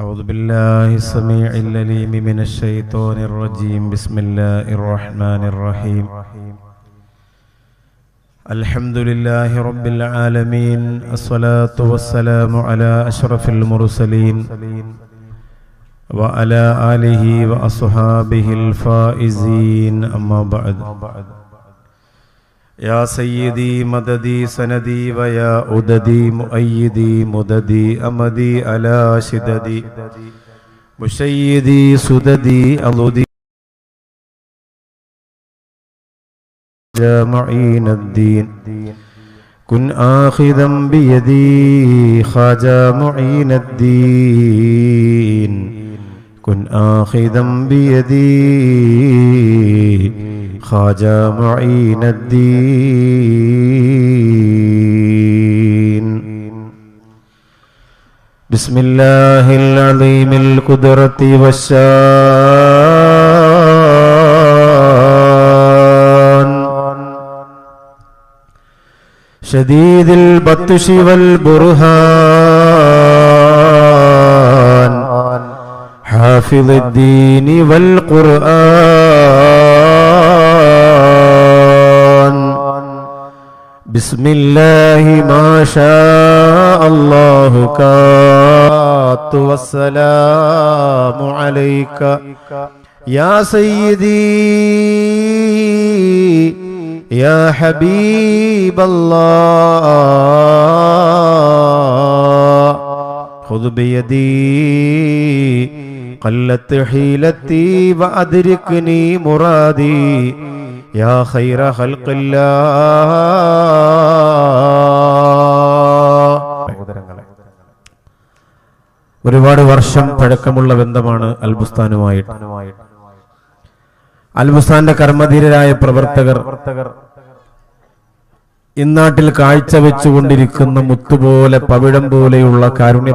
أعوذ بالله السميع العليم من الشيطان الرجيم بسم الله الرحمن الرحيم الحمد لله رب العالمين الصلاة والسلام على أشرف المرسلين وعلى آله وأصحابه الفائزين أما بعد يا سيدي مددي سندي ويا أددي مؤيدي مددي أمدي على شددي مشيدي سددي ألدي معين الدين كن آخذا بيدي خاجا معين الدين كن آخذا بيدي خاجا معين الدين بسم الله العظيم القدرة والشان شديد البطش والبرهان حافظ الدين والقرآن بسم الله ما شاء الله كات والسلام عليك يا سيدي يا حبيب الله خذ بيدي قلت حيلتي وأدركني مرادي يا خير خلق الله. ഒരുപാട് വർഷം പഴക്കമുള്ള ബന്ധമാണ് അൽബുസ്താനുമായിട്ട്. അൽബുസ്താന്റെ കർമ്മധീരരായ പ്രവർത്തകർ ഇന്നാട്ടിൽ കാഴ്ചവെച്ചുകൊണ്ടിരിക്കുന്ന മുത്തുപോലെ പവിഴം പോലെയുള്ള കാരുണ്യ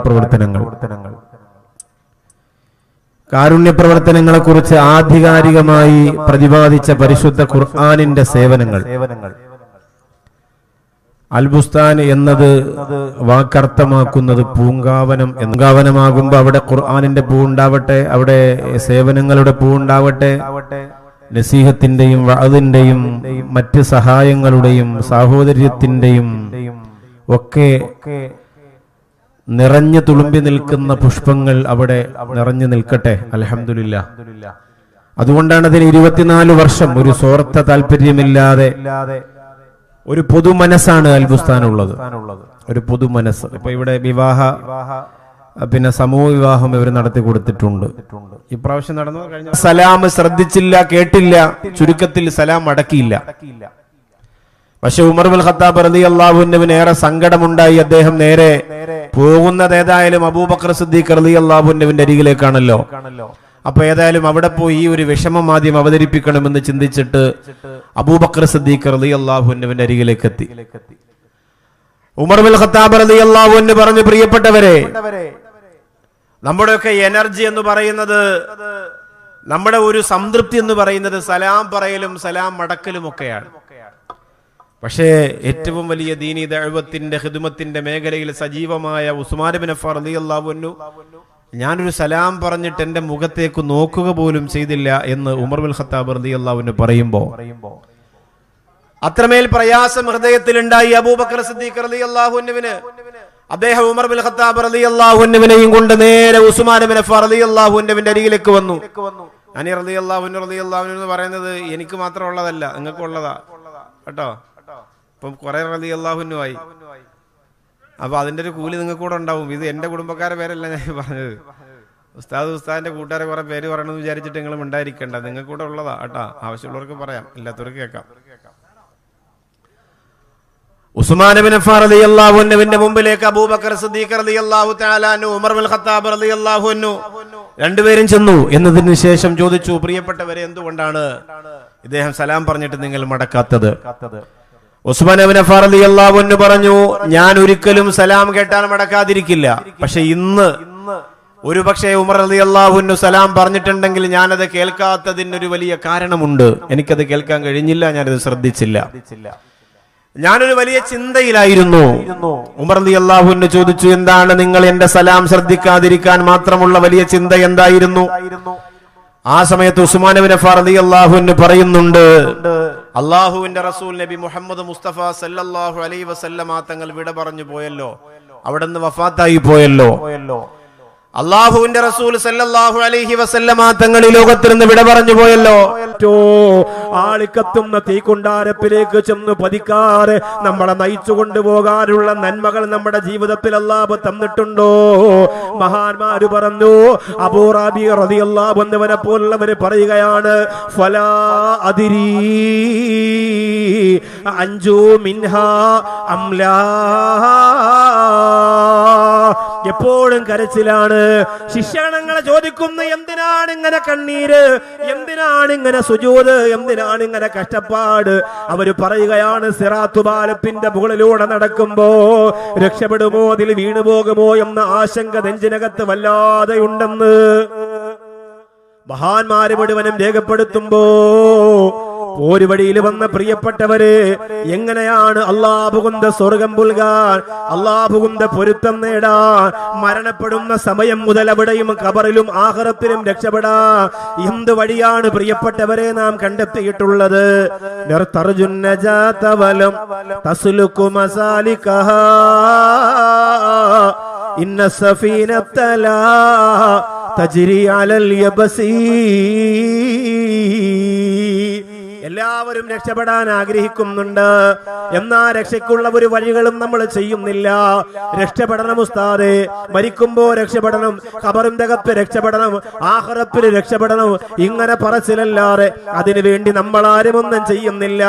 പ്രവർത്തനങ്ങളെ കുറിച്ച് ആധികാരികമായി പ്രതിപാദിച്ച പരിശുദ്ധ ഖുർആനിന്റെ സേവനങ്ങൾ. അൽബുസ്താൻ എന്നത് വാക്കർത്ഥമാക്കുന്നത് പൂങ്കാവനം. പൂങ്കാവനമാകുമ്പോൾ അവിടെ ഖുർആനിന്റെ പൂ ഉണ്ടാവട്ടെ, അവിടെ സേവനങ്ങളുടെ പൂ ഉണ്ടാവട്ടെ, നസീഹത്തിന്റെയും വഅദിന്റെയും മറ്റ് സഹായങ്ങളുടെയും സാഹോദര്യത്തിന്റെയും ഒക്കെ നിറഞ്ഞു തുളുമ്പി നിൽക്കുന്ന പുഷ്പങ്ങൾ അവിടെ നിറഞ്ഞു നിൽക്കട്ടെ. അൽഹംദുലില്ലാ. അതുകൊണ്ടാണ് അതിന് 24 വർഷം ഒരു സ്വാർത്ഥ താല്പര്യമില്ലാതെ ഒരു പൊതുമനസ്സാണ് അൽബുസ്താനുള്ളത്. ഒരു പൊതുമനസ്സ്. ഇപ്പൊ ഇവിടെ സമൂഹ വിവാഹം ഇവർ നടത്തി കൊടുത്തിട്ടുണ്ട്. ഇപ്രാവശ്യം നടന്നു കഴിഞ്ഞ സലാം ശ്രദ്ധിച്ചില്ല, കേട്ടില്ല, ചുരുക്കത്തിൽ സലാം അടക്കിയില്ല. പക്ഷെ ഉമർ ഇബ്നുൽ ഖത്താബ് റളിയല്ലാഹു അൻഹുവിന് ഏറെ സങ്കടമുണ്ടായി. അദ്ദേഹം നേരെ പോകുന്നത് ഏതായാലും അബൂബക്കർ സിദ്ദീഖ് റളിയല്ലാഹു അൻഹുവിന്റെ അരികിലേക്കാണല്ലോ. അപ്പൊ ഏതായാലും അവിടെ പോയി ഈ ഒരു വിഷമം ആദ്യം അവതരിപ്പിക്കണമെന്ന് ചിന്തിച്ചിട്ട് അബൂബക്കർ സിദ്ദീഖ് റളിയല്ലാഹു അൻഹുവിന്റെ അരികിലേക്ക് എത്തി. ഉമർ ഇബ്നുൽ ഖത്താബ് റളിയല്ലാഹു അൻഹു പറഞ്ഞു, പ്രിയപ്പെട്ടവരെ, നമ്മുടെയൊക്കെ എനർജി എന്ന് പറയുന്നത്, നമ്മുടെ ഒരു സംതൃപ്തി എന്ന് പറയുന്നത് സലാം പറയലും സലാം മടക്കലും ഒക്കെയാണ്. പക്ഷേ ഏറ്റവും വലിയ ദീനി ദഅവത്തിന്റെ ഖിദ്മത്തിന്റെ മേഖലയിൽ സജീവമായ ഉസ്മാൻ ഇബ്നു അഫ്ഫാൻ റളിയല്ലാഹു അൻഹു ഞാനൊരു സലാം പറഞ്ഞിട്ട് എന്റെ മുഖത്തേക്ക് നോക്കുക പോലും ചെയ്തില്ല എന്ന് ഉമർ ഇബ്നുൽ ഖത്താബ് റളിയല്ലാഹു അൻഹു പറയുമ്പോൾ അത്രമേൽ പ്രയാസം ഹൃദയത്തിലുണ്ടായി അബൂബക്കർ സിദ്ദീഖ് റളിയല്ലാഹു അൻഹുവിന്. അദ്ദേഹം ഉമർ ഇബ്നുൽ ഖത്താബ് റളിയല്ലാഹു അൻഹുവിനെയും കൊണ്ട് നേരെ ഉസ്മാൻ ഇബ്നു അഫ്ഫാൻ റളിയല്ലാഹു അൻഹുവിന്റെ അരികിലേക്ക് വന്നു. അനി റളിയല്ലാഹു അൻഹു എന്ന് പറയുന്നത് എനിക്ക് മാത്രമുള്ളതല്ല, നിങ്ങൾക്ക് ഉള്ളതാ കേട്ടോ. ഇപ്പം കുറെ റളിയല്ലാഹു അൻഹു ആയി. അപ്പൊ അതിന്റെ ഒരു കൂലി നിങ്ങൾക്ക് കൂടെ ഉണ്ടാവും. ഇത് എന്റെ കുടുംബക്കാരെ പേരല്ല ഞാൻ പറഞ്ഞത്. ഉസ്താദിന്റെ കൂട്ടുകാരെ കുറെ പേര് പറയണമെന്ന് വിചാരിച്ചിട്ട് നിങ്ങൾ ഉണ്ടായിരിക്കേണ്ട, നിങ്ങൾക്ക് കൂടെ ഉള്ളതാ കേട്ടാ. ആവശ്യമുള്ളവർക്ക് പറയാം, ഇല്ലാത്തവർക്ക് കേൾക്കാം. ഉസ്മാൻ ഇബ്നു അഫ്ഫാൻ റളിയല്ലാഹു അൻഹുവിന്റെ മുമ്പിലേക്ക് അബൂബക്കർ സിദ്ദീഖ് റളിയല്ലാഹു തആല അൻഹു, ഉമർ ഇബ്നുൽ ഖത്താബ് റളിയല്ലാഹു അൻഹു രണ്ടുപേരും ചെന്നു. എന്നതിന് ശേഷം ചോദിച്ചു, പ്രിയപ്പെട്ടവരെ, എന്തുകൊണ്ടാണ് ഇദ്ദേഹം സലാം പറഞ്ഞിട്ട് നിങ്ങൾ മടക്കാത്തത്? ഉസ്മാൻ ഇബ്നു അഫ്ഫാൻ റളിയല്ലാഹു അൻഹു പറഞ്ഞു, ഞാൻ ഒരിക്കലും സലാം കേട്ടാൽ മടക്കാതിരിക്കില്ല. പക്ഷെ ഇന്ന് ഒരു പക്ഷേ ഉമർ റളിയല്ലാഹു അൻഹു സലാം പറഞ്ഞിട്ടുണ്ടെങ്കിൽ ഞാനത് കേൾക്കാത്തതിനൊരു വലിയ കാരണമുണ്ട്. എനിക്കത് കേൾക്കാൻ കഴിഞ്ഞില്ല, ഞാനത് ശ്രദ്ധിച്ചില്ല. ഞാനൊരു വലിയ ചിന്തയിലായിരുന്നു. ഉമർ റളിയല്ലാഹു അൻഹു ചോദിച്ചു, എന്താണ് നിങ്ങൾ എന്റെ സലാം ശ്രദ്ധിക്കാതിരിക്കാൻ മാത്രമുള്ള വലിയ ചിന്ത എന്തായിരുന്നു? ആ സമയത്ത് ഉസ്മാൻ ഇബ്നു അഫ്ഫാൻ റളിയല്ലാഹു അൻഹു പറയുന്നുണ്ട്, അല്ലാഹുവിന്റെ റസൂൽ നബി മുഹമ്മദ് മുസ്തഫ സല്ലല്ലാഹു അലൈഹി വസല്ലമ തങ്ങൾ വിട പറഞ്ഞു പോയല്ലോ, അവിടുന്ന് വഫാത്തായി പോയല്ലോ. അള്ളാഹുവിന്റെ റസൂൽ സല്ലല്ലാഹു അലൈഹി വസല്ലമ തങ്ങൾ ഈ ലോകത്തിൽ നിന്ന് വിട പറഞ്ഞു പോയല്ലോ. ആളിക്കത്തുന്ന തീക്കുണ്ടാരപ്പിലേക്ക് ചെന്ന് പതിക്കാതെ നമ്മളെ നയിച്ചു കൊണ്ടുപോകാനുള്ള നന്മകൾ നമ്മുടെ ജീവിതത്തിൽ അല്ലാഹു തന്നിട്ടുണ്ടോ? മഹാന്മാര് പറഞ്ഞു, അബൂ റാബി റളിയല്ലാഹു അൻഹുവിനെ പോലുള്ളവര് പറയുകയാണ്, ഫലാ അദ്രി അൻജു മിൻഹാ അംലാ. എപ്പോഴും കരച്ചിലാണ്. ശിഷ്യഗണങ്ങളെ ചോദിക്കുന്നു, എന്തിനാണ് ഇങ്ങനെ കണ്ണീര്, എന്തിനാണ് ഇങ്ങനെ സുജൂദ്, എന്തിനാണ് ഇങ്ങനെ കഷ്ടപ്പാട്? അവര് പറയുകയാണ്, സിറാത്തു പാലത്തിന്റെ മുകളിലൂടെ നടക്കുമ്പോ രക്ഷപ്പെടുമോ, അതിൽ വീണുപോകുമോ എന്ന ആശങ്ക നെഞ്ചിനകത്ത് വല്ലാതെ ഉണ്ടെന്ന് മഹാന്മാര് മുഴുവനും രേഖപ്പെടുത്തുമ്പോ ഒരു വഴിയിൽ വന്ന പ്രിയപ്പെട്ടവരെ, എങ്ങനെയാണ് അല്ലാഹുവിന്റെ സ്വർഗം പുൽകാൻ, അല്ലാഹുവിന്റെ പൊരുത്തം നേടാൻ, മരണപ്പെടുന്ന സമയം മുതൽ അവിടെയും ഖബറിലും ആഖിറത്തിലും രക്ഷപ്പെടാൻ എന്ത് വഴിയാണ് പ്രിയപ്പെട്ടവരെ നാം കണ്ടെത്തിയിട്ടുള്ളത്? ഇന്ന സഫീനത ലാ തജ്രി അലൽ യബസി. എല്ലാവരും രക്ഷപ്പെടാൻ ആഗ്രഹിക്കുന്നുണ്ട്, എന്നാ രക്ഷയ്ക്കുള്ള ഒരു വഴികളും നമ്മൾ ചെയ്യുന്നില്ല. രക്ഷപ്പെടണം ഉസ്താദേ, മരിക്കുമ്പോ രക്ഷപ്പെടണം, ഖബറിന്റെ അകത്ത് രക്ഷപ്പെടണം, ആഖിറത്തിൽ രക്ഷപ്പെടണം, ഇങ്ങനെ പറച്ചിലല്ലാതെ അതിനുവേണ്ടി നമ്മൾ ആരും ഒന്നും ചെയ്യുന്നില്ല.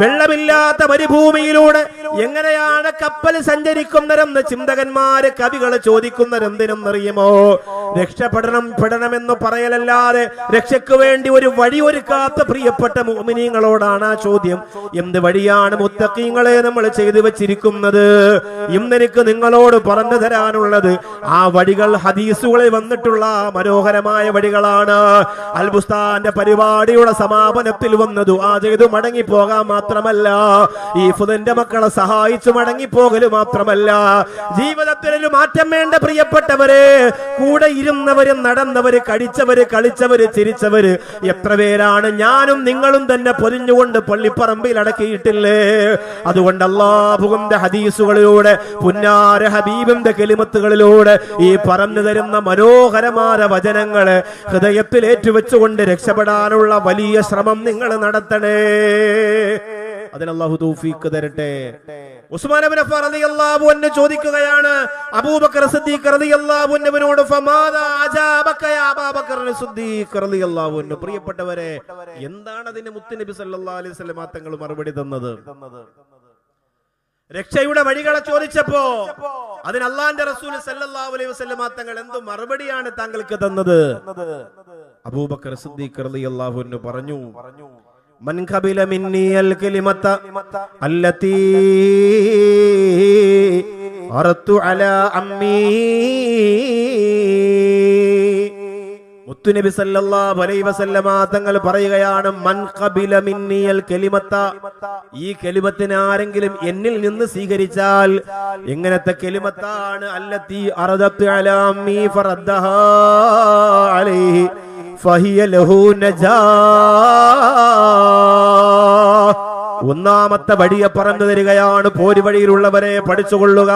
വെള്ളമില്ലാത്ത മരുഭൂമിയിലൂടെ എങ്ങനെയാണ് കപ്പൽ സഞ്ചരിക്കുന്നതെന്ന് ചിന്തകന്മാര് കവികള് ചോദിക്കുന്നതെന്തിനെന്നറിയുമോ? രക്ഷപ്പെടണമെന്ന് പറയലല്ലാതെ രക്ഷയ്ക്ക് വേണ്ടി ഒരു വഴി ഒരുക്കാത്ത പ്രിയപ്പെട്ട മുഅ്മിനീങ്ങളോടാണ് ആ ചോദ്യം. എന്ത് വഴിയാണ് മുത്തഖീങ്ങളെ നമ്മൾ ചെയ്തു വെച്ചിരിക്കുന്നത്? ഇന്നെനിക്ക് നിങ്ങളോട് പറഞ്ഞു തരാനുള്ളത് ആ വഴികൾ ഹദീസുകളിൽ വന്നിട്ടുള്ള മനോഹരമായ വഴികളാണ്. അൽ ബുസ്താന്റെ പരിപാടിയുടെ സമാപനത്തിൽ വന്ന് ദുആ ചെയ്തു മടങ്ങി പോകാൻ മാത്രമല്ല, ഈ ഫുദന്റെ മക്കളെ സഹായിച്ചു മടങ്ങി പോകല് മാത്രമല്ല, ജീവിതത്തിൽ ഒരു മാറ്റം വേണ്ട പ്രിയപ്പെട്ടവരെ. കൂടെ ഇരുന്നവര്, നടന്നവര്, കടിച്ചവര്, കളിച്ചവര്, ചിരിച്ചവര് എത്ര പേരാണ് ഞാനും നിങ്ങളും തന്നെ പൊരിഞ്ഞുകൊണ്ട് പള്ളിപ്പറമ്പിൽ അടക്കിയിട്ടില്ലേ? അതുകൊണ്ട് അല്ലാഹുവിന്റെ ഹദീസുകളിലൂടെ, പുന്നാര ഹബീബിന്റെ കലിമത്തുകളിലൂടെ ഈ പറഞ്ഞു തരുന്ന മനോഹരമായ വചനങ്ങള് ഹൃദയത്തിൽ ഏറ്റുവെച്ചുകൊണ്ട് രക്ഷപ്പെടാനുള്ള വലിയ ശ്രമം നിങ്ങൾ നടത്തണേ. അതിന് അല്ലാഹു തൗഫീഖ് തരട്ടെ. ഉസ്മാൻ ഇബ്നു അഫ്ഫാൻ റളിയല്ലാഹു അൻഹു ചോദിക്കുകയാണ് അബൂബക്കർ സിദ്ദീഖ് റളിയല്ലാഹു അൻഹുവിനോട്, ഫമാദാ അജാബക യാ അബൂബക്കർ സിദ്ദീഖ് റളിയല്ലാഹു അൻഹു. പ്രിയപ്പെട്ടവരെ, എന്താണ് അതിന് മുത്തുനബി സല്ലല്ലാഹു അലൈഹി വസല്ലം തങ്ങൾ മറുപടി തന്നത്? രക്ഷയുടെ വഴികളെ ചോദിച്ചപ്പോ അതിന് അല്ലാഹുവിന്റെ റസൂൽ സല്ലല്ലാഹു അലൈഹി വസല്ലം തങ്ങൾ എന്ത് മറുപടിയാണ് താങ്കൾക്ക് തന്നത്? അബൂബക്കർ സിദ്ദീഖ് റളിയല്ലാഹു അൻഹു പറഞ്ഞു, മൻ ഖബില മിന്നി അൽ കലിമത അല്ലതി അറത്തു അലാ അമ്മി. മുത്തുനബി സല്ലല്ലാഹു അലൈഹി വസല്ലമ തങ്ങൾ പറയുകയാണ്, മൻ ഖബില മിന്നി അൽ കലിമത, ഈ കലിമത്തിനെ ആരെങ്കിലും എന്നിൽ നിന്ന് സ്വീകരിച്ചാൽ, എങ്ങനത്തെ കലിമത്താണ്? അല്ലതി അറദത്തു അലാ അമ്മി ഫറദ്ദഹാ അലൈഹി ഫഹിയ ലഹു നജാ. ഒന്നാമത്തെ വഴിയെ പറഞ്ഞു തരികയാണ്, പോരി വഴിയിലുള്ളവരെ പഠിച്ചുകൊള്ളുക,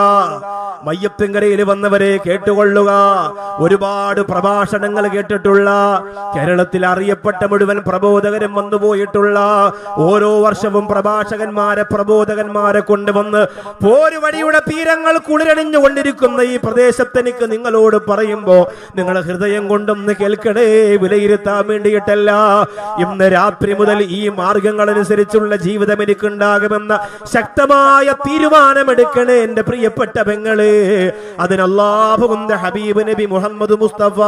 മയ്യത്തിങ്കരയിൽ വന്നവരെ കേട്ടുകൊള്ളുക. ഒരുപാട് പ്രഭാഷണങ്ങൾ കേട്ടിട്ടുള്ള, കേരളത്തിൽ അറിയപ്പെട്ട മുഴുവൻ പ്രബോധകരും വന്നുപോയിട്ടുള്ള, ഓരോ വർഷവും പ്രഭാഷകന്മാരെ, പ്രബോധകന്മാരെ കൊണ്ടുവന്ന് പോരു വഴിയുടെ തീരങ്ങൾ കുളിരണിഞ്ഞു കൊണ്ടിരിക്കുന്ന ഈ പ്രദേശത്ത് എനിക്ക് നിങ്ങളോട് പറയുമ്പോ നിങ്ങൾ ഹൃദയം കൊണ്ടൊന്ന് കേൾക്കണേ. വിലയിരുത്താൻ വേണ്ടിയിട്ടല്ല, ഇന്ന് രാത്രി മുതൽ ഈ മാർഗങ്ങൾ അനുസരിച്ചുള്ള ജീവിത ജീവിതം എനിക്കുണ്ടാകുമെന്ന ശക്തമായ തീരുമാനമെടുക്കണേ എന്റെ പ്രിയപ്പെട്ട പെങ്ങളെ. അതിന് അല്ലാഹുവിന്റെ ഹബീബ് നബി മുഹമ്മദ് മുസ്തഫ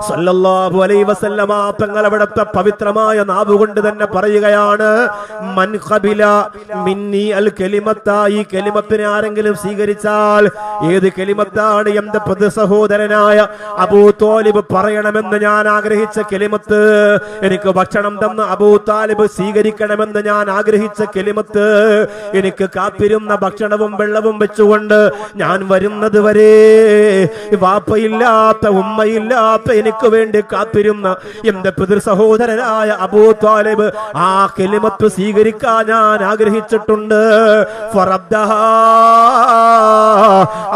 സല്ലല്ലാഹു അലൈഹി വസല്ലമ തങ്ങൾ അവിടുത്തെ പവിത്രമായ നാവുകൊണ്ട് തന്നെ പറയുകയാണ്, മൻ ഖബില മിന്നി അൽ കലിമത്ത, ഈ കലിമത്തിനെ ആരെങ്കിലും സ്വീകരിച്ചാൽ, ഏത് കലിമത്താണ് എന്റെ പൊതു സഹോദരനായ അബൂ ത്വാലിബ് പറയണമെന്ന് ഞാൻ ആഗ്രഹിച്ച കലിമത്ത്, എനിക്ക് ഭക്ഷണം തന്ന അബൂ താലിബ് സ്വീകരിക്കണമെന്ന് ഞാൻ ആഗ്രഹിച്ച കലിമത്ത്, എനിക്ക് കാത്തിരുന്ന ഭക്ഷണവും വെള്ളവും വെച്ചുകൊണ്ട് ഞാൻ വരുന്നത് വരെ വാപ്പയില്ലാത്ത ഉമ്മയില്ലാത്ത എനിക്ക് വേണ്ടി കാത്തിരുന്ന എന്റെ പിതൃ സഹോദരനായ അബൂ ത്വാലിബ് ആ കലിമത്ത് സ്വീകരിക്കാൻ ഞാൻ ആഗ്രഹിച്ചിട്ടുണ്ട്.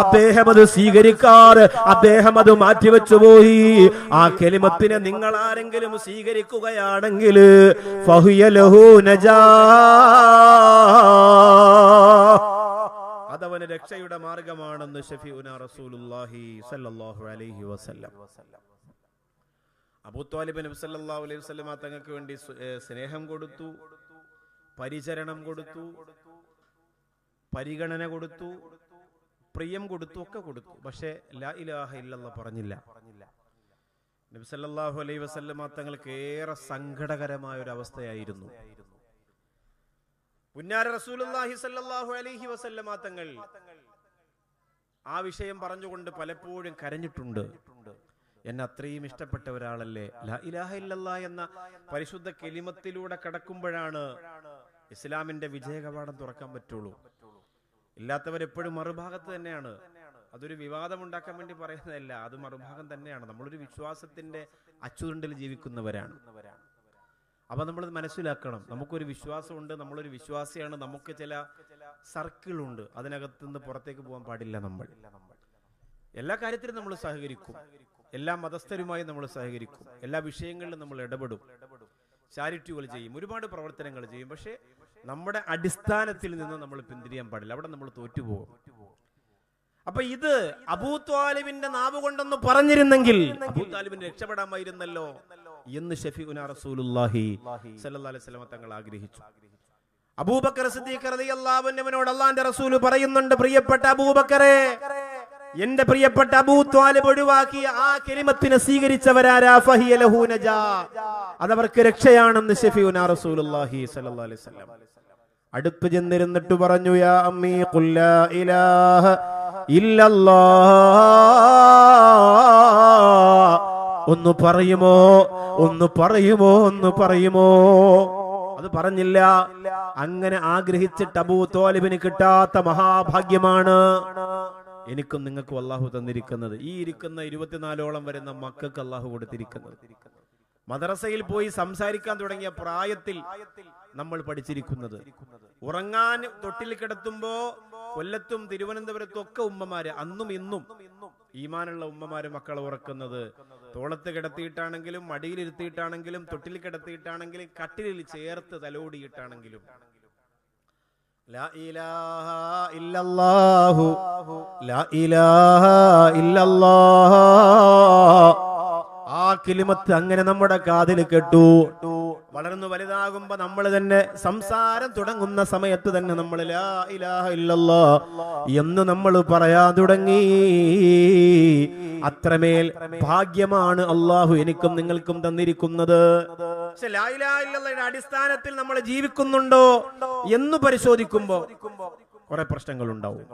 അദ്ദേഹം അത് സ്വീകരിക്കാറ്, അദ്ദേഹം അത് മാറ്റിവെച്ചു പോയി. ആ കലിമത്തിനെ നിങ്ങൾ ആരെങ്കിലും സ്വീകരിക്കുകയാണെങ്കിൽ അതവന് രക്ഷയുടെ മാർഗമാണെന്ന് ശഫീഉനാ റസൂലുള്ളാഹി സ്വല്ലല്ലാഹു അലൈഹി വസല്ലം. അബൂ ത്വാലിബ് നബി സല്ലല്ലാഹു അലൈഹി വസല്ലം തങ്ങൾക്ക് വേണ്ടി സ്നേഹം കൊടുത്തു, പരിചരണം കൊടുത്തു, പരിഗണന കൊടുത്തു, പ്രിയം കൊടുത്തു, ഒക്കെ കൊടുത്തു. പക്ഷേ ലാ ഇലാഹ ഇല്ലല്ലാഹ് പറഞ്ഞില്ല. നബി സല്ലല്ലാഹു അലൈഹി വസല്ലം തങ്ങൾക്ക് ഏറെ സങ്കടകരമായ ഒരു അവസ്ഥയായിരുന്നു. പുന്നാര റസൂലുള്ളാഹി സ്വല്ലല്ലാഹു അലൈഹി വസല്ലം തങ്ങൾ ആ വിഷയം പറഞ്ഞുകൊണ്ട് പലപ്പോഴും കരഞ്ഞിട്ടുണ്ട്. എന്നെ അത്രയും ഇഷ്ടപ്പെട്ട ഒരാളല്ലേ. ലാ ഇലാഹ ഇല്ലല്ലാഹ് എന്ന പരിശുദ്ധ കലിമത്തിലൂടെ കടക്കുമ്പോഴാണ് ഇസ്ലാമിന്റെ വിജയകവാടം തുറക്കാൻ പറ്റുള്ളൂ. ഇല്ലാത്തവരെപ്പോഴും മറുഭാഗത്ത് തന്നെയാണ്. അതൊരു വിവാദം ഉണ്ടാക്കാൻ വേണ്ടി പറയുന്നതല്ല, അത് മറുഭാഗം തന്നെയാണ്. നമ്മളൊരു വിശ്വാസത്തിന്റെ അച്ചുതണ്ടിൽ ജീവിക്കുന്നവരാണ്. അപ്പൊ നമ്മൾ മനസ്സിലാക്കണം, നമുക്കൊരു വിശ്വാസമുണ്ട്, നമ്മളൊരു വിശ്വാസിയാണ്, നമുക്ക് ചില സർക്കിളുണ്ട്, അതിനകത്തുനിന്ന് പുറത്തേക്ക് പോകാൻ പാടില്ല. നമ്മൾ എല്ലാ കാര്യത്തിലും നമ്മൾ സഹകരിക്കും, എല്ലാ മതസ്ഥരുമായി നമ്മൾ സഹകരിക്കും, എല്ലാ വിഷയങ്ങളിലും നമ്മൾ ഇടപെടും, ചാരിറ്റികൾ ചെയ്യും, ഒരുപാട് പ്രവർത്തനങ്ങൾ ചെയ്യും. പക്ഷേ നമ്മുടെ അടിസ്ഥാനത്തിൽ നിന്ന് നമ്മൾ പിന്തിരിയാൻ പാടില്ല, അവിടെ നമ്മൾ തോറ്റുപോകും. അപ്പൊ ഇത് അബൂ ത്വാലിബിന്റെ നാവ് കൊണ്ടൊന്ന് പറഞ്ഞിരുന്നെങ്കിൽ അബൂ താലിബിന് രക്ഷപ്പെടാമായിരുന്നല്ലോ എന്ന് ശഫീഉനാ റസൂലുള്ളാഹി സ്വല്ലല്ലാഹു അലൈഹി വസല്ലം തങ്ങൾ ആഗ്രഹിച്ചു. അബൂബക്കർ സിദ്ദീഖ് റളിയല്ലാഹു അൻഹുവിനോട് അല്ലാഹുവിന്റെ റസൂൽ പറയുന്നുണ്ട്, പ്രിയപ്പെട്ട അബൂബക്കറേ, എന്റെ പ്രിയപ്പെട്ട അബൂ ത്വാലിബ് ഒഴിവാക്കിയ ആ കലിമത്തിനെ സ്വീകരിച്ചവരാരാ, ഫഹിയ ലഹു നജാ, അതവർക്ക് രക്ഷയാണെന്ന് ശഫീഉനാ റസൂലുള്ളാഹി സ്വല്ലല്ലാഹു അലൈഹി വസല്ലം അടുത്ത് ചെന്നിരുന്നിട്ട് പറഞ്ഞു, യാ അമ്മീ ഖുൽ ലാ ഇലാഹ ഇല്ലല്ലാഹ്, ഒന്ന് പറയുമോ, ഒന്ന് പറയുമോ, ഒന്ന് പറയുമോ? അത് പറഞ്ഞില്ല. അങ്ങനെ ആഗ്രഹിച്ചിട്ട് അബൂ ത്വാലിബിന് കിട്ടാത്ത മഹാഭാഗ്യമാണ് എനിക്കും നിങ്ങൾക്കും അല്ലാഹു തന്നിരിക്കുന്നത്. ഈ ഇരിക്കുന്ന 24ഓളം വരുന്ന മക്കൾക്ക് അല്ലാഹു കൊടുത്തിരിക്കുന്നത്. മദ്രസയിൽ പോയി സംസാരിക്കാൻ തുടങ്ങിയ പ്രായത്തിൽ നമ്മൾ പഠിച്ചിരിക്കുന്നത്. ഉറങ്ങാൻ തൊട്ടിൽ കിടത്തുമ്പോ കൊല്ലത്തും തിരുവനന്തപുരത്തും ഒക്കെ ഉമ്മമാര്, അന്നും ഇന്നും ഈമാനുള്ള ഉമ്മമാര് മക്കളെ ഉറക്കുന്നത് തോളത്ത് കിടത്തിയിട്ടാണെങ്കിലും, മടിയിലിരുത്തിയിട്ടാണെങ്കിലും, തൊട്ടിൽ കിടത്തിയിട്ടാണെങ്കിലും, കട്ടിലിൽ ചേർത്ത് തലോടിയിട്ടാണെങ്കിലും ലാ ഇലാഹ ഇല്ലല്ലാഹു, ലാ ഇലാഹ ഇല്ലല്ലാഹ്, ആ കലിമത്ത് അങ്ങനെ നമ്മുടെ കാതിൽ കേട്ടു. വളർന്നു വലുതാകുമ്പോ നമ്മൾ തന്നെ സംസാരം തുടങ്ങുന്ന സമയത്ത് തന്നെ നമ്മൾ ലാ ഇലാഹ ഇല്ലല്ലാഹ് എന്ന് നമ്മൾ പറയാൻ തുടങ്ങി. അത്രമേൽ ഭാഗ്യമാണ് അല്ലാഹു എനിക്കും നിങ്ങൾക്കും തന്നിരിക്കുന്നത്. പക്ഷെ ലാ ഇലാഹ ഇല്ലല്ലാഹയുടെ അടിസ്ഥാനത്തിൽ നമ്മൾ ജീവിക്കുന്നുണ്ടോ എന്ന് പരിശോധിക്കുമ്പോ കുറെ പ്രശ്നങ്ങൾ ഉണ്ടാവും.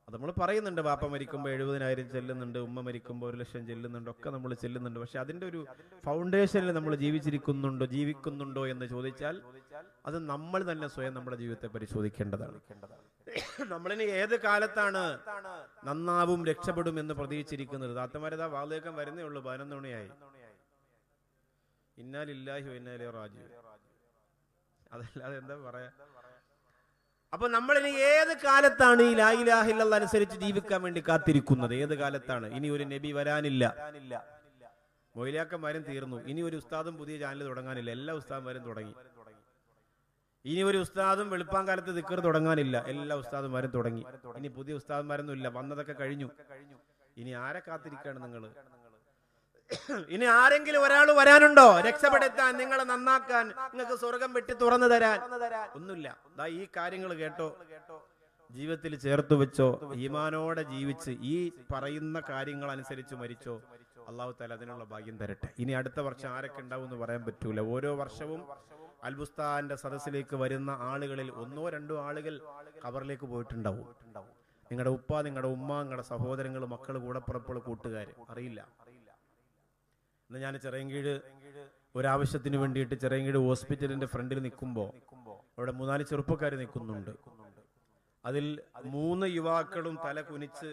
അത് നമ്മൾ പറയുന്നുണ്ട്, വാപ്പ മരിക്കുമ്പോൾ 70,000 ചെല്ലുന്നുണ്ട്, ഉമ്മ മരിക്കുമ്പോൾ 1,00,000 ചെല്ലുന്നുണ്ട്, ഒക്കെ നമ്മൾ ചെല്ലുന്നുണ്ട്. പക്ഷെ അതിന്റെ ഒരു ഫൗണ്ടേഷനിൽ നമ്മൾ ജീവിക്കുന്നുണ്ടോ എന്ന് ചോദിച്ചാൽ അത് നമ്മൾ തന്നെ സ്വയം നമ്മുടെ ജീവിതത്തെ പരിശോധിക്കേണ്ടതാണ്. നമ്മളിനി ഏത് കാലത്താണ് നന്നാവും രക്ഷപ്പെടും എന്ന് പ്രതീക്ഷിച്ചിരിക്കുന്നത്? താത്തമാരതാ വാതിലേക്കാൻ വരുന്നേ ഉള്ളൂ, 11 മണിയായി. ഇന്നാ ലില്ലാഹി വ ഇന്നാ ഇലൈഹി റാജിഊൻ. അതല്ലാതെ എന്താ പറയാ? അപ്പൊ നമ്മളിനി ഏത് കാലത്താണ് ഈ ലാ ഇലാഹ ഇല്ലല്ലാഹ് അനുസരിച്ച് ജീവിക്കാൻ വേണ്ടി കാത്തിരിക്കുന്നത്? ഏത് കാലത്താണ്? ഇനി ഒരു നബി വരാനില്ല, മൊയ്ലാക്കന്മാരും തീർന്നു, ഇനി ഒരു ഉസ്താദും പുതിയ ചാനൽ തുടങ്ങാനില്ല, എല്ലാ ഉസ്താദന്മാരും തുടങ്ങി. ഇനി ഒരു ഉസ്താദും വെളുപ്പാൻ കാലത്ത് ദിക്ർ തുടങ്ങാനില്ല, എല്ലാ ഉസ്താദന്മാരും തുടങ്ങി. ഇനി പുതിയ ഉസ്താദന്മാരൊന്നും ഇല്ല, വന്നതൊക്കെ കഴിഞ്ഞു. ഇനി ആരെ കാത്തിരിക്കാണ് നിങ്ങൾ? ഇനി ആരെങ്കിലും ഒരാൾ വരാനുണ്ടോ രക്ഷപ്പെടുത്താൻ, നിങ്ങളെ നന്നാക്കാൻ, നിങ്ങൾക്ക് സ്വർഗം വെട്ടി തുറന്നു തരാൻ? ഒന്നുമില്ല. ദാ ഈ കാര്യങ്ങൾ കേട്ടോ, ജീവിതത്തിൽ ചേർത്ത് വെച്ചോ, ഈമാനോടെ ജീവിച്ച് ഈ പറയുന്ന കാര്യങ്ങൾ അനുസരിച്ച് മരിച്ചോ, അള്ളാഹു തആല അതിനുള്ള ഭാഗ്യം തരട്ടെ. ഇനി അടുത്ത വർഷം ആരൊക്കെ ഉണ്ടാവും എന്ന് പറയാൻ പറ്റൂല. ഓരോ വർഷവും അൽബുസ്താന്റെ സദസ്സിലേക്ക് വരുന്ന ആളുകളിൽ ഒന്നോ രണ്ടോ ആളുകൾ ഖബറിലേക്ക് പോയിട്ടുണ്ടാവും. നിങ്ങളുടെ ഉപ്പ, നിങ്ങളുടെ ഉമ്മ, നിങ്ങളുടെ സഹോദരങ്ങൾ, മക്കൾ, കൂടപ്പുറപ്പുകൾ, കൂട്ടുകാർ, അറിയില്ല. ഇന്ന് ഞാൻ ചിറയൻകീഴ് ഒരാവശ്യത്തിന് വേണ്ടിയിട്ട് ചിറയൻകീഴ് ഹോസ്പിറ്റലിന്റെ ഫ്രണ്ടിൽ നിൽക്കുമ്പോൾ അവിടെ 3-4 ചെറുപ്പക്കാർ നിൽക്കുന്നുണ്ട്. അതിൽ 3 യുവാക്കളും തല കുനിച്ച്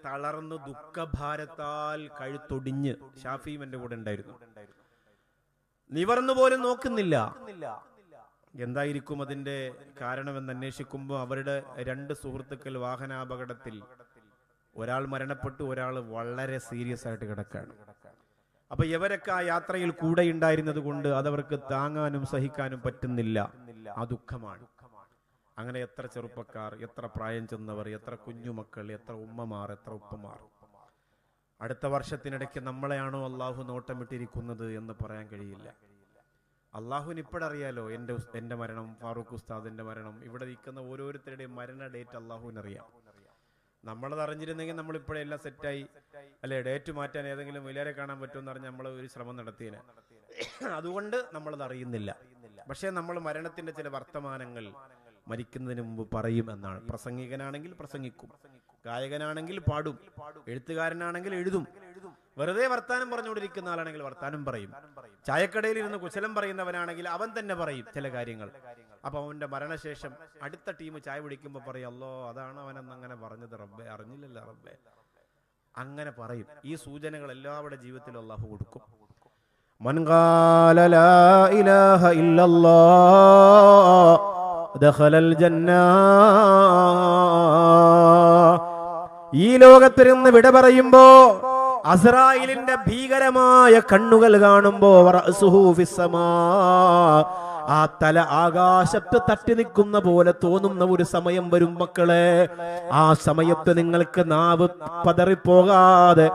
തളർന്ന് ദുഃഖഭാരത്താൽ കഴുത്തൊടിഞ്ഞ്, ഷാഫിയും എന്റെ കൂടെ ഉണ്ടായിരുന്നു, നിവർന്നു പോലും നോക്കുന്നില്ല. എന്തായിരിക്കും അതിന്റെ കാരണമെന്ന് അന്വേഷിക്കുമ്പോൾ അവരുടെ 2 സുഹൃത്തുക്കൾ വാഹനാപകടത്തിൽ, ഒരാൾ മരണപ്പെട്ടു, ഒരാൾ വളരെ സീരിയസ് ആയിട്ട് കിടക്കുകയാണ്. അപ്പൊ ഇവരൊക്കെ ആ യാത്രയിൽ കൂടെ ഉണ്ടായിരുന്നത് കൊണ്ട് അതവർക്ക് താങ്ങാനും സഹിക്കാനും പറ്റുന്നില്ല. ആ ദുഃഖമാണ്. അങ്ങനെ എത്ര ചെറുപ്പക്കാർ, എത്ര പ്രായം ചെന്നവർ, എത്ര കുഞ്ഞുമക്കൾ, എത്ര ഉമ്മമാർ, എത്ര ഉപ്പമാർ. അടുത്ത വർഷത്തിനിടയ്ക്ക് നമ്മളെയാണോ അള്ളാഹു നോട്ടമിട്ടിരിക്കുന്നത് എന്ന് പറയാൻ കഴിയില്ല. അള്ളാഹുവിന് ഇപ്പോഴറിയാലോ എൻ്റെ മരണം, ഫാറൂഖ് ഉസ്താദിന്റെ മരണം, ഇവിടെ നിൽക്കുന്ന ഓരോരുത്തരുടെയും മരണ ഡേറ്റ് അള്ളാഹുവിനറിയാം. നമ്മളത് അറിഞ്ഞിരുന്നെങ്കിൽ നമ്മളിപ്പോഴെല്ലാം സെറ്റായി അല്ലെ, ഡേറ്റ് മാറ്റാൻ ഏതെങ്കിലും വലിയരെ കാണാൻ പറ്റുമെന്ന് പറഞ്ഞാൽ നമ്മൾ ഒരു ശ്രമം നടത്തിയേനെ. അതുകൊണ്ട് നമ്മളത് അറിയുന്നില്ല. പക്ഷേ നമ്മൾ മരണത്തിന്റെ ചില വർത്തമാനങ്ങൾ മരിക്കുന്നതിന് മുമ്പ് പറയും എന്നാണ്. പ്രസംഗികനാണെങ്കിൽ പ്രസംഗിക്കും, ഗായകനാണെങ്കിൽ പാടും, എഴുത്തുകാരനാണെങ്കിൽ എഴുതും, വെറുതെ വർത്താനം പറഞ്ഞുകൊണ്ടിരിക്കുന്ന ആളാണെങ്കിൽ വർത്താനം പറയും, ചായക്കടയിൽ ഇരുന്ന് കുശലം പറയുന്നവനാണെങ്കിൽ അവൻ തന്നെ പറയും ചില കാര്യങ്ങൾ. അപ്പൊ അവന്റെ മരണശേഷം അടുത്ത ടീം ചായ പിടിക്കുമ്പോൾ പറയും, അല്ലോ അതാണ് അവനെന്ന് അങ്ങനെ പറഞ്ഞത് റബ്ബേ, അറിഞ്ഞില്ലല്ലോ റബ്ബേ, അങ്ങനെ പറയും. ഈ സൂചനകൾ എല്ലാവരുടെ ജീവിതത്തിലും അള്ളാഹു കൊടുക്കും. മൻ ഖാല ലാ ഇലാഹ ഇല്ലല്ലാഹ് ദഖലൽ ജന്ന. ഈ ലോകത്തിൽ നിന്ന് വിട പറയുമ്പോ അസ്രായിലിന്റെ ഭീകരമായ കണ്ണുകൾ കാണുമ്പോ വറഅസുഹു ഫിസ്സമാ, ആ തല ആകാശത്ത് തട്ടി നിൽക്കുന്ന പോലെ തോന്നുന്ന ഒരു സമയം വരും മക്കളെ. ആ സമയത്ത് നിങ്ങൾക്ക് നാവ് പതറിപ്പോകാതെ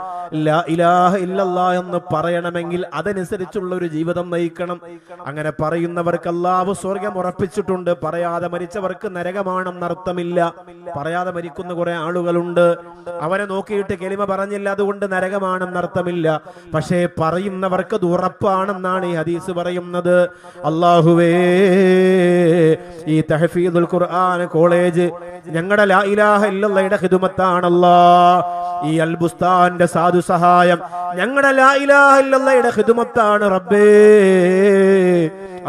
ലാ ഇലാഹ ഇല്ലല്ലാഹ് എന്ന് പറയണമെങ്കിൽ അതനുസരിച്ചുള്ള ഒരു ജീവിതം നയിക്കണം. അങ്ങനെ പറയുന്നവർക്ക് അല്ലാഹു സ്വർഗ്ഗം ഉറപ്പിച്ചിട്ടുണ്ട്. പറയാതെ മരിച്ചവർക്ക് നരകമാണെന്ന് അർത്ഥമില്ല. പറയാതെ മരിക്കുന്ന കുറെ ആളുകളുണ്ട്, അവരെ നോക്കിയിട്ട് കലിമ പറഞ്ഞില്ല അതുകൊണ്ട് നരകമാണെന്ന് അർത്ഥമില്ല. പക്ഷേ പറയുന്നവർക്ക് അത് ഉറപ്പാണെന്നാണ് ഈ ഹദീസ് പറയുന്നത്. അല്ലാഹുവേ, ഈ തഹ്ഫീദുൽ ഖുർആൻ കോളേജ് ഞങ്ങളുടെ ലാ ഇലാഹ ഇല്ലല്ലാഹയുടെ ഖിദ്മത്താണല്ലാ. ഈ അൽബുസ്താന്റെ സാധു സഹായം ഞങ്ങളുടെ ലാ ഇലാഹ ഇല്ലല്ലാഹയുടെ ഖിദ്മത്താണ് റബ്ബേ.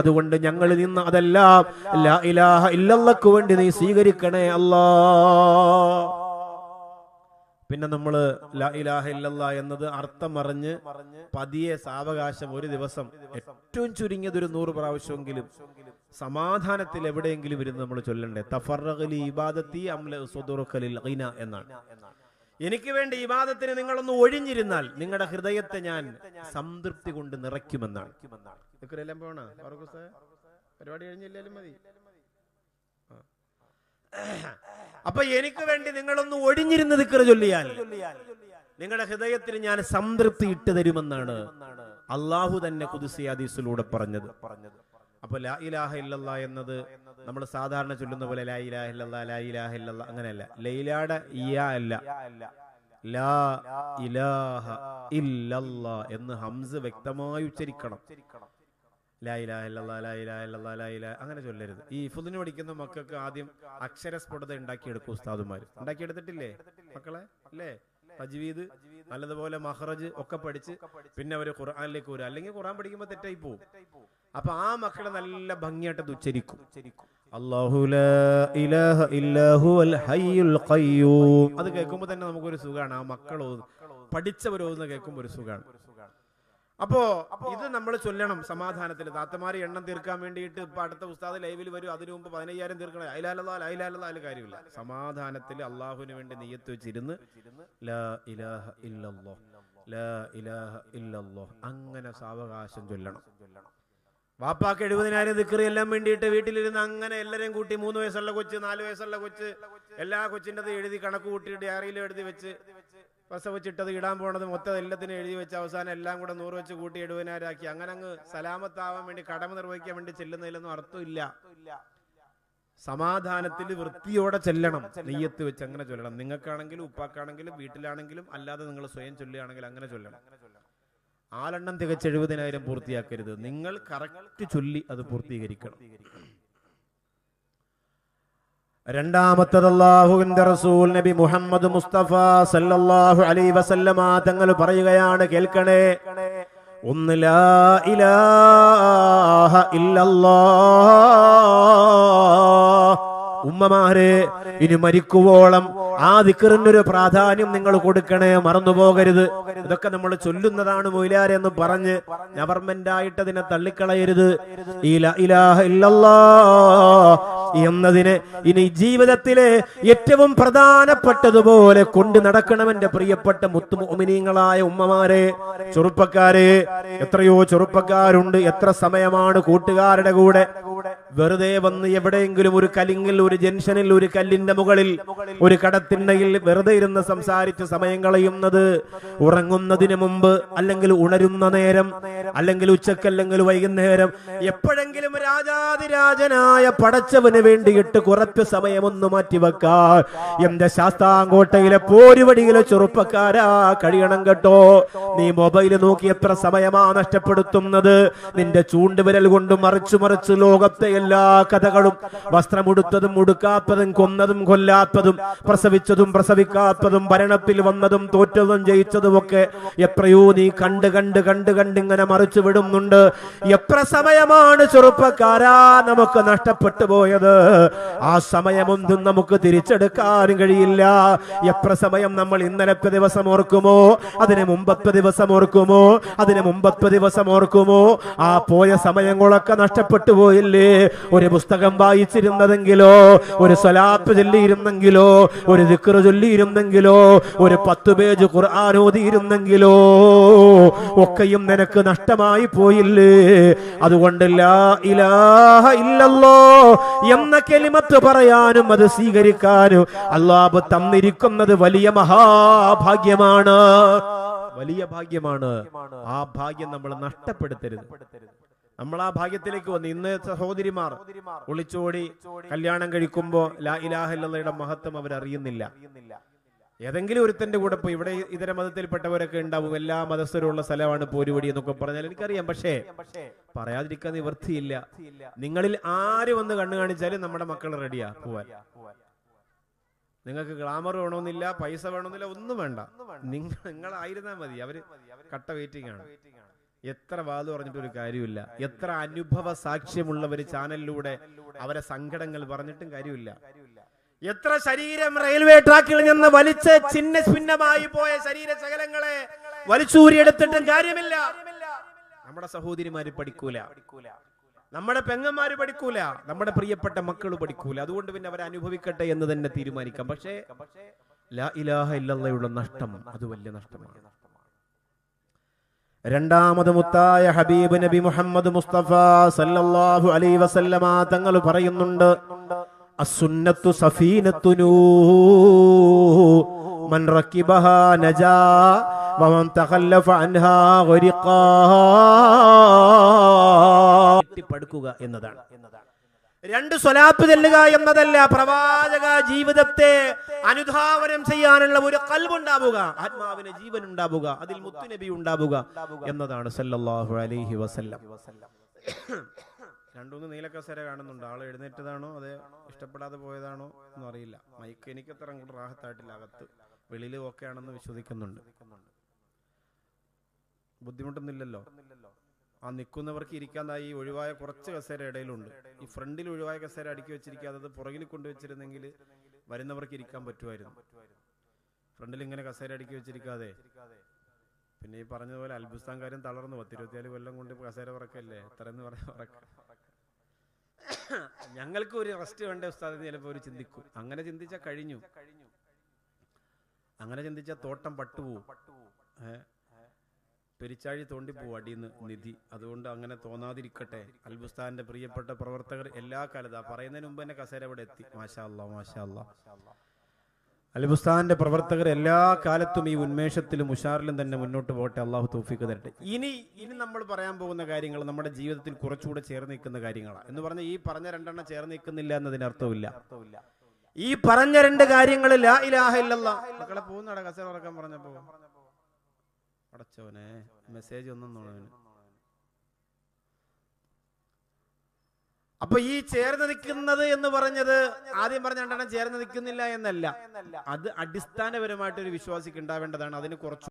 അതുകൊണ്ട് ഞങ്ങളിൽ നിന്ന് അതെല്ലാം ലാ ഇലാഹ ഇല്ലല്ലാഹ്ക്ക് വേണ്ടി നീ സ്വീകരിക്കണേ അല്ലാ. പിന്നെ നമ്മള് ലാ ഇലാഹ ഇല്ലല്ലാഹ് എന്നത് അർത്ഥം അറിഞ്ഞ് പതിയെ സാവകാശം ഒരു ദിവസം ഏറ്റവും ചുരുങ്ങിയത് ഒരു 100 പ്രാവശ്യമെങ്കിലും സമാധാനത്തിൽ എവിടെയെങ്കിലും ഇരുന്ന് നമ്മൾ ചൊല്ലണ്ടേ. തഫറഖലി ഇബാദത്തി അംല സുദുറുഖലിൽ ഖിന എന്നാണ്. എനിക്ക് വേണ്ടി ഇബാദത്തിന് നിങ്ങളൊന്ന് ഒഴിഞ്ഞിരുന്നാൽ നിങ്ങളുടെ ഹൃദയത്തെ ഞാൻ സംതൃപ്തി കൊണ്ട് നിറയ്ക്കുമെന്നാണ്. പരിപാടി കഴിഞ്ഞില്ലാലും മതി. അപ്പൊ എനിക്ക് വേണ്ടി നിങ്ങളൊന്ന് ഒഴിഞ്ഞിരുന്ന് ദിക്ർ ചൊല്ലിയാൽ നിങ്ങളുടെ ഹൃദയത്തിന് ഞാൻ സംതൃപ്തി ഇട്ട് തരുമെന്നാണ് അള്ളാഹു തന്നെ ഖുദ്സി ഹദീസിലൂടെ പറഞ്ഞത്. അപ്പൊ ലാ ഇലാഹ ഇല്ലല്ലാഹ് എന്നത് നമ്മൾ സാധാരണ ചൊല്ലുന്ന പോലെ ലാ ഇലാഹ ഇല്ലല്ലാഹ് ലാ ഇലാഹ ഇല്ലല്ലാഹ് അങ്ങനെയല്ല. ലൈലാടെ ഇയാ അല്ല, ലാ ഇലാഹ ഇല്ലല്ലാഹ് എന്ന് ഹംസ് വ്യക്തമായി ഉച്ചരിക്കണം. ലാ ഇലാഹ ഇല്ലല്ലാഹ് ലാ ഇലാഹ ഇല്ലല്ലാഹ് ലാ ഇലാഹ അങ്ങനെ ചൊല്ലരുത്. ഈ ഹിഫ്ളിന് പഠിക്കുന്ന മക്കൾക്ക് ആദ്യം അക്ഷരസ്ഫുടത ഉണ്ടാക്കിയെടുക്കും. ഉസ്താദുമാർ ഉണ്ടാക്കിയെടുത്തിട്ടില്ലേ മക്കളെ? അല്ലേ? തജ്വീദ് നല്ലതുപോലെ മഖ്റജ് ഒക്കെ പഠിച്ച് പിന്നെ അവര് ഖുർആനിലേക്ക് വരും. അല്ലെങ്കിൽ ഖുർആൻ പഠിക്കുമ്പോൾ തെറ്റായി പോകും. അപ്പൊ ആ മക്കളെ നല്ല ഭംഗിയായിട്ട് ഉച്ചരിക്കും. അല്ലാഹു ലാ ഇലാഹ ഇല്ലാ ഹുവൽ ഹയ്യുൽ ഖയ്യൂം. അത് കേൾക്കുമ്പോൾ തന്നെ നമുക്കൊരു സുഖമാണ്. ആ മക്കളോ പഠിച്ചവരോന്ന് കേൾക്കുമ്പോൾ ഒരു സുഖമാണ്. അപ്പോ ഇത് നമ്മൾ ചൊല്ലണം സമാധാനത്തിൽ. താത്തമാര് എണ്ണം തീർക്കാൻ വേണ്ടിയിട്ട് ഇപ്പൊ അടുത്ത ഉസ്താദ് ലൈവിൽ വരും, അതിനു മുമ്പ് 15,000 തീർക്കണം. അതിൽ കാര്യമില്ല. സമാധാനത്തിൽ അള്ളാഹുവിന് വേണ്ടി നിയ്യത്ത് വെച്ചിരുന്ന് ലാ ഇലാഹ ഇല്ലല്ലാഹ് ലാ ഇലാഹ ഇല്ലല്ലാഹ് അങ്ങനെ സാവകാശം ചൊല്ലണം. വാപ്പാക്ക് 70,000 ദിക്ർ എല്ലാം വേണ്ടിയിട്ട് വീട്ടിലിരുന്ന് അങ്ങനെ എല്ലാരെയും കൂട്ടി 3 വയസ്സുള്ള കൊച്ച്, 4 വയസ്സുള്ള കൊച്ച്, എല്ലാ കൊച്ചിൻ്റെ എഴുതി കണക്ക് കൂട്ടി ഡയറിയിൽ എഴുതി വെച്ച് പ്രസവിച്ചിട്ടത് ഇടാൻ പോണത് മൊത്തം എല്ലാത്തിനും എഴുതി വെച്ച് അവസാനം എല്ലാം കൂടെ 100 വെച്ച് കൂട്ടി 70,000 ആക്കി. അങ്ങനെ അങ്ങ് സലാമത്താവാൻ വേണ്ടി കടമ നിർവഹിക്കാൻ വേണ്ടി ചെല്ലുന്നതിലൊന്നും അർത്ഥമില്ല. സമാധാനത്തിൽ വൃത്തിയോടെ ചെല്ലണം, നെയ്യത്ത് വെച്ച് അങ്ങനെ ചൊല്ലണം. നിങ്ങൾക്കാണെങ്കിലും ഉപ്പാക്കാണെങ്കിലും വീട്ടിലാണെങ്കിലും അല്ലാതെ നിങ്ങൾ സ്വയം ചൊല്ലുകയാണെങ്കിൽ അങ്ങനെ ചൊല്ലണം. 4 തികച്ച് 70,000 പൂർത്തിയാക്കരുത്. നിങ്ങൾ കറക്റ്റ് ചൊല്ലി അത് പൂർത്തീകരിക്കണം. രണ്ടാമത്തത് അല്ലാഹുവിന്റെ റസൂൽ നബി മുഹമ്മദ് മുസ്തഫ സല്ലല്ലാഹു അലൈഹി വസല്ലമ തങ്ങൾ പറയുകയാണ്, കേൾക്കണേ. ഒന്ന് ലാ ഇലാഹ ഇല്ലല്ലാഹ്. ഉമ്മമാരെ, ഇനി മരിക്കുവോളം ആ ദിക്റിനൊരു പ്രാധാന്യം നിങ്ങൾ കൊടുക്കണേ, മറന്നുപോകരുത്. ഇതൊക്കെ നമ്മൾ ചൊല്ലുന്നതാണ് മൊയ്ലാരെ എന്ന് പറഞ്ഞ് ഗവൺമെന്റ് ആയിട്ട് അതിനെ തള്ളിക്കളയരുത്. ഈ ലാ ഇലാഹ ഇല്ലല്ലാഹ് എന്നതിനെ ഇനി ജീവിതത്തിലെ ഏറ്റവും പ്രധാനപ്പെട്ടതുപോലെ കൊണ്ട് നടക്കണം. എന്റെ പ്രിയപ്പെട്ട മുത്തുമുഅ്മിനീങ്ങളായ ഉമ്മമാരെ, ചെറുപ്പക്കാരെ, എത്രയോ ചെറുപ്പക്കാരുണ്ട്. എത്ര സമയമാണ് കൂട്ടുകാരുടെ കൂടെ വെറുതെ വന്ന് എവിടെയെങ്കിലും ഒരു കലിങ്ങിൽ, ഒരു ജംഗ്ഷനിൽ, ഒരു കല്ലിന്റെ മുകളിൽ, ഒരു കടത്തിണ്ണയിൽ വെറുതെ ഇരുന്ന് സംസാരിച്ച് സമയം കളയുന്നത്. ഉറങ്ങുന്നതിന് മുമ്പ്, അല്ലെങ്കിൽ ഉണരുന്ന നേരം, അല്ലെങ്കിൽ ഉച്ചക്കല്ലെങ്കിൽ വൈകുന്നേരം, എപ്പോഴെങ്കിലും രാജാതിരാജനായ പടച്ചവന് വേണ്ടിയിട്ട് കുറച്ച് സമയമൊന്നു മാറ്റിവെക്കാൻ എന്റെ ശാസ്താംകോട്ടയിലെ പോരുവടിയിലെ ചെറുപ്പക്കാരാ കഴിയണം കേട്ടോ. നീ മൊബൈൽ നോക്കി എത്ര സമയമാ നഷ്ടപ്പെടുത്തുന്നത്? നിന്റെ ചൂണ്ടുവിരൽ കൊണ്ട് മറിച്ചു മറിച്ച് ലോകത്തെ എല്ലാ കഥകളും, വസ്ത്രമുടുത്തതും ഉടുക്കാത്തതും, കൊന്നതും കൊല്ലാത്തതും, പ്രസവിച്ചതും പ്രസവിക്കാത്തതും, ഭരണത്തിൽ വന്നതും തോറ്റതും ജയിച്ചതും ഒക്കെ എത്രയോ നീ കണ്ട് കണ്ട് കണ്ട് കണ്ട് ഇങ്ങനെ മറിച്ചു വിടുന്നുണ്ട്. എത്ര സമയമാണ് ചെറുപ്പക്കാരാ നമുക്ക് നഷ്ടപ്പെട്ടു പോയത്? ആ സമയമൊന്നും നമുക്ക് തിരിച്ചെടുക്കാൻ കഴിയില്ല. എത്ര സമയം നമ്മൾ ഇന്നലത്തെ ദിവസം ഓർക്കുമോ, അതിന് മുമ്പത്തെ ദിവസം ഓർക്കുമോ, അതിന് മുമ്പത്തെ ദിവസം ഓർക്കുമോ? ആ പോയ സമയങ്ങളൊക്കെ നഷ്ടപ്പെട്ടു പോയില്ലേ? ഒരു പുസ്തകം വായിച്ചിരുന്നതെങ്കിലോ, ഒരു സ്വലാത്ത് ചൊല്ലിയിരുന്നെങ്കിലോ, ഒരു ദിക്ർ ചൊല്ലിയിരുന്നെങ്കിലോ, ഒരു 10 പേജ് ഖുർആൻ ഓതിയിരുന്നെങ്കിലോ, ഒക്കെയും നിനക്ക് നഷ്ടമായി പോയില്ലേ? അതുകൊണ്ട് ലാ ഇലാഹ ഇല്ലല്ലാഹ് എന്ന കലിമത്ത് പറയാനും അത് സ്വീകരിക്കാനും അല്ലാഹു തന്നിരിക്കുന്നത് വലിയ മഹാഭാഗ്യമാണ്, വലിയ ഭാഗ്യമാണ്. ആ ഭാഗ്യം നമ്മൾ നഷ്ടപ്പെടുത്തരുത്. നമ്മൾ ആ ഭാഗ്യത്തിലേക്ക് വന്ന് ഇന്ന് സഹോദരിമാർ ഒളിച്ചോടി കല്യാണം കഴിക്കുമ്പോ ലാ ഇലാഹ ഇല്ലല്ലാഹയുടെ മഹത്വം അവരറിയുന്നില്ല. ഏതെങ്കിലും ഒരുത്തന്റെ കൂടെ പോയി, ഇവിടെ ഇതര മതത്തിൽപ്പെട്ടവരൊക്കെ ഉണ്ടാവും, എല്ലാ മതസ്ഥരുള്ള സ്ഥലമാണ് പോരുവടി എന്നൊക്കെ പറഞ്ഞാൽ എനിക്കറിയാം. പക്ഷേ പറയാതിരിക്കാൻ നിവൃത്തിയില്ല. നിങ്ങളിൽ ആര് വന്ന് കണ്ണു കാണിച്ചാലും നമ്മുടെ മക്കൾ റെഡിയാ പോവാൻ. നിങ്ങൾക്ക് ഗ്ലാമർ വേണമെന്നില്ല, പൈസ വേണമെന്നില്ല, ഒന്നും വേണ്ട. നിങ്ങളായിരുന്നാ മതി. അവര് കട്ട വെയിറ്റിംഗ് ആണ്. എത്ര വാത് പറഞ്ഞിട്ടൊരു കാര്യമില്ല. എത്ര അനുഭവ സാക്ഷ്യമുള്ളവർ ചാനലിലൂടെ അവരെ സങ്കടങ്ങൾ പറഞ്ഞിട്ടും കാര്യമില്ല. എത്ര ശരീരം റെയിൽവേ ട്രാക്കിൽ നിന്ന് വലിച്ച് ചിന്ന ഭിന്നമായി പോയ ശരീര ശകലങ്ങളെ വലിച്ചൂരിയെടുത്തിട്ടും കാര്യമില്ല. നമ്മുടെ സഹോദരിമാര് പഠിക്കൂല, നമ്മുടെ പെങ്ങന്മാര് പഠിക്കൂല, നമ്മുടെ പ്രിയപ്പെട്ട മക്കൾ പഠിക്കൂല. അതുകൊണ്ട് പിന്നെ അവരെ അനുഭവിക്കട്ടെ എന്ന് തന്നെ തീരുമാനിക്കാം. പക്ഷേ ലാ ഇലാഹ ഇല്ലല്ലാഹയുടെ നഷ്ടം അത് വലിയ നഷ്ടമാണ്. രണ്ടാമത് മുത്തായ ഹബീബ് നബി മുഹമ്മദ് മുസ്തഫ സല്ലല്ലാഹു അലൈഹി വസല്ലമ തങ്ങൾ പറയുന്നുണ്ട്, അസ്സുന്നത്തു സഫീനത്തു നൂഹ് മൻ റകിബഹാ നജാ വമൻ തഖല്ലഫ അൻഹാ ഗരിഖാ. പഠിക്കുക എന്നതാണ്. 2 സ്വലാത്ത് ചൊല്ലുക എന്നതല്ല, പ്രവാചക ജീവിതത്തെ അനുധാവനം ചെയ്യാനുള്ള ഒരു ഖൽബുണ്ടാവുക, ആത്മാവിന് ജീവൻ ഉണ്ടാവുക, അതിൽ മുത്തുനബി ഉണ്ടാവുക എന്നതാണ് സല്ലല്ലാഹു അലൈഹി വസല്ലം. 2-3 നീലക്കസേര കാണുന്നുണ്ട്. ആള് എഴുന്നേറ്റതാണോ അതെ ഇഷ്ടപ്പെടാതെ പോയതാണോ ഒന്നും അറിയില്ല. മൈക്ക് എനിക്ക് അത്ര അങ്ങോട്ട് റാഹത്തായിട്ടില്ല. അകത്ത് വെളിയിൽ ഓക്കെ ആണെന്ന് വിശ്വസിക്കുന്നുണ്ട്. ബുദ്ധിമുട്ടൊന്നുമില്ലല്ലോ. ആ നിൽക്കുന്നവർക്ക് ഇരിക്കാതായി ഒഴിവായ കുറച്ച് കസേര ഇടയിലുണ്ട്. ഈ ഫ്രണ്ടിൽ ഒഴിവായ കസേര അടുക്കി വെച്ചിരിക്കാതെ അത് പുറകിൽ കൊണ്ടുവച്ചിരുന്നെങ്കിൽ വരുന്നവർക്ക് ഇരിക്കാൻ പറ്റുമായിരുന്നു. ഫ്രണ്ടിൽ ഇങ്ങനെ കസേര അടുക്കി വെച്ചിരിക്കാതെ. പിന്നെ ഈ പറഞ്ഞതുപോലെ അൽബുസ്ഥാൻകാരും തളർന്നു. 24 കൊല്ലം കൊണ്ട് കസേര പറക്കല്ലേ, എത്രയെന്ന് പറഞ്ഞ പറക്ക. ഞങ്ങൾക്ക് ഒരു റെസ്റ്റ് വേണ്ട ഉസ്താദ് ചിലപ്പോൾ ഒരു ചിന്തിക്കും. അങ്ങനെ ചിന്തിച്ചാൽ കഴിഞ്ഞു. അങ്ങനെ ചിന്തിച്ചാൽ തോട്ടം പട്ടുപോവും, പെരിച്ചാഴി തോണ്ടിപ്പോവും അടിയിന്ന് നിധി. അതുകൊണ്ട് അങ്ങനെ തോന്നാതിരിക്കട്ടെ. അൽബുസ്ഥാന്റെ പ്രിയപ്പെട്ട പ്രവർത്തകർ എല്ലാ കാലത്തും പറയുന്നതിന് മുമ്പ് തന്നെ കസേര ഇവിടെ എത്തി. മാഷാ അല്ലാ, മാഷാ അല്ലാ. അൽബുസ്താന്റെ പ്രവർത്തകർ എല്ലാ കാലത്തും ഈ ഉന്മേഷത്തിലും ഉഷാറിലും തന്നെ മുന്നോട്ട് പോകട്ടെ. അള്ളാഹു തൗഫീഖ് തരട്ടെ. ഇനി നമ്മൾ പറയാൻ പോകുന്ന കാര്യങ്ങൾ നമ്മുടെ ജീവിതത്തിൽ കുറച്ചുകൂടെ ചേർന്ന് നിൽക്കുന്ന കാര്യങ്ങളാണ്. എന്ന് പറഞ്ഞാൽ ഈ പറഞ്ഞ രണ്ടെണ്ണം ചേർന്ന് നിൽക്കുന്നില്ല എന്നതിന് അർത്ഥമില്ല. ഈ പറഞ്ഞ രണ്ട് കാര്യങ്ങൾ ലാ ഇലാഹ ഇല്ലല്ലാഹ്. മക്കളെ പോകുന്നടാ കസേര ഉറക്കാൻ പറഞ്ഞപ്പോ അടച്ചവനെ മെസ്സേജ് ഒന്നും നോണവന്. അപ്പൊ ഈ ചേർന്ന് നിൽക്കുന്നത് എന്ന് പറഞ്ഞത് ആദ്യം പറഞ്ഞ രണ്ടെണ്ണം ചേർന്ന് നിൽക്കുന്നില്ല എന്നല്ല, അത് അടിസ്ഥാനപരമായിട്ടൊരു വിശ്വാസിക്ക് ഉണ്ടാവേണ്ടതാണ്. അതിന് കുറച്ച്